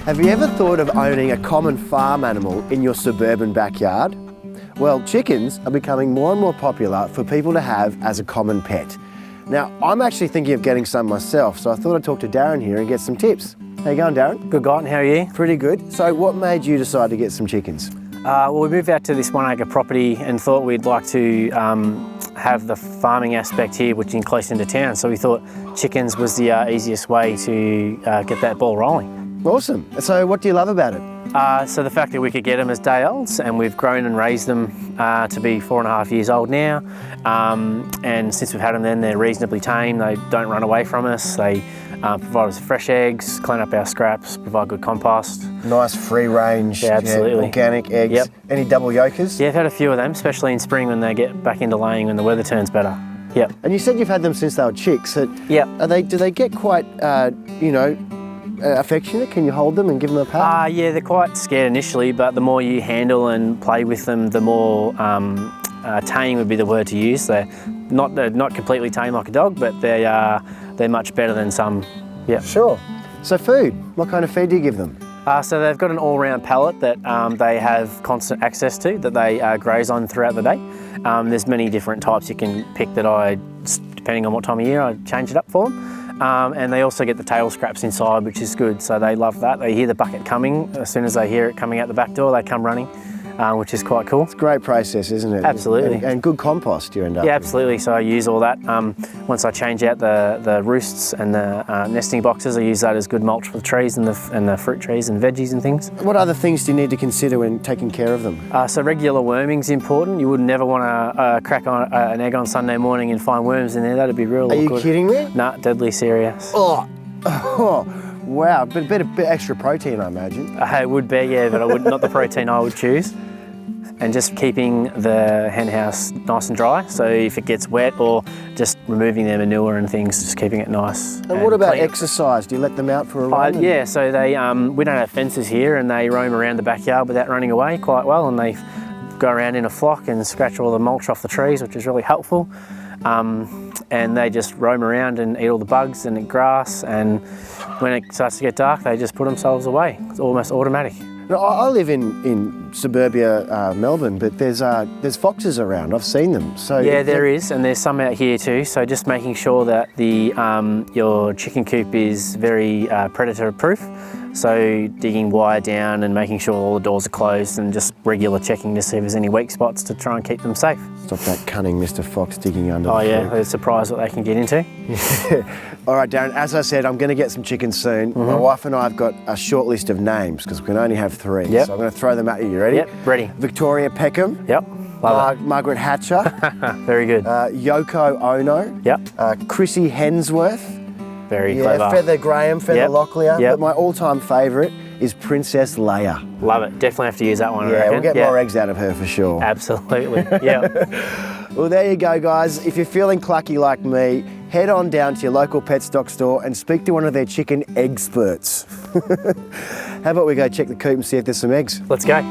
Have you ever thought of owning a common farm animal in your suburban backyard? Well, chickens are becoming more and more popular for people to have as a common pet. Now, I'm actually thinking of getting some myself, so I thought I'd talk to Darren here and get some tips. How you going, Darren? Good, Gyton. How are you? Pretty good. So what made you decide to get some chickens? Well, we moved out to this 1 acre property and thought we'd like to have the farming aspect here, which is close into town. So we thought chickens was the easiest way to get that ball rolling. Awesome. So what do you love about it? So the fact that we could get them as day olds, and we've grown and raised them to be 4.5 years old now. And since we've had them then, they're reasonably tame. They don't run away from us. They provide us fresh eggs, clean up our scraps, provide good compost. Nice free range, yeah, absolutely. Organic eggs. Yep. Any double yolkers? Yeah, I've had a few of them, especially in spring when they get back into laying when the weather turns better. Yep. And you said you've had them since they were chicks. So yep. Do they get quite, affectionate? Can you hold them and give them a pat? Yeah, they're quite scared initially, but the more you handle and play with them, the more tame would be the word to use. They're not completely tame like a dog, but they're much better than some. Yeah. Sure. So food, what kind of feed do you give them? So they've got an all-round pellet that they have constant access to, that they graze on throughout the day. There's many different types you can pick that depending on what time of year, I change it up for them. And they also get the tail scraps inside, which is good, so they love that. They hear the bucket coming. As soon as they hear it coming out the back door, they come running, which is quite cool. It's a great process, isn't it? Absolutely. And good compost you end up with. Yeah, absolutely. So I use all that. Once I change out the roosts and the nesting boxes, I use that as good mulch for the trees and the fruit trees and veggies and things. What other things do you need to consider when taking care of them? So regular worming's important. You would never want to crack on an egg on Sunday morning and find worms in there. That'd be real awkward. Are you kidding me? Nah, deadly serious. Oh, wow. But a bit extra protein, I imagine. It would be, yeah, but not the protein I would choose. And just keeping the hen house nice and dry. So if it gets wet, or just removing their manure and things, just keeping it nice. And what about exercise? Do you let them out for a run? Yeah, so we don't have fences here, and they roam around the backyard without running away quite well, and they go around in a flock and scratch all the mulch off the trees, which is really helpful. And they just roam around and eat all the bugs and the grass, and when it starts to get dark, they just put themselves away. It's almost automatic. Now, I live in suburbia Melbourne, but there's foxes around. I've seen them. So yeah, there is, and there's some out here too. So just making sure that your chicken coop is very predator proof. So digging wire down and making sure all the doors are closed, and just regular checking to see if there's any weak spots to try and keep them safe. Stop that cunning Mr. Fox digging under the yeah, they're surprised what they can get into. All right, Darren, as I said, I'm going to get some chickens soon. My wife and I have got a short list of names because we can only have 3. Yep. So I'm going to throw them at you. You ready? Yep, ready. Victoria Peckham. Yep. Love it. Margaret Hatcher. Very good. Yoko Ono. Yep. Chrissy Hensworth. Very clever. Feather Graham, Feather Locklear. Yep. But my all-time favourite is Princess Leia. Love it. Definitely have to use that one, I Yeah, reckon. we'll get more eggs out of her for sure. Absolutely. Yeah. Well, there you go, guys. If you're feeling clucky like me, head on down to your local pet stock store and speak to one of their chicken experts. How about we go check the coop and see if there's some eggs? Let's go.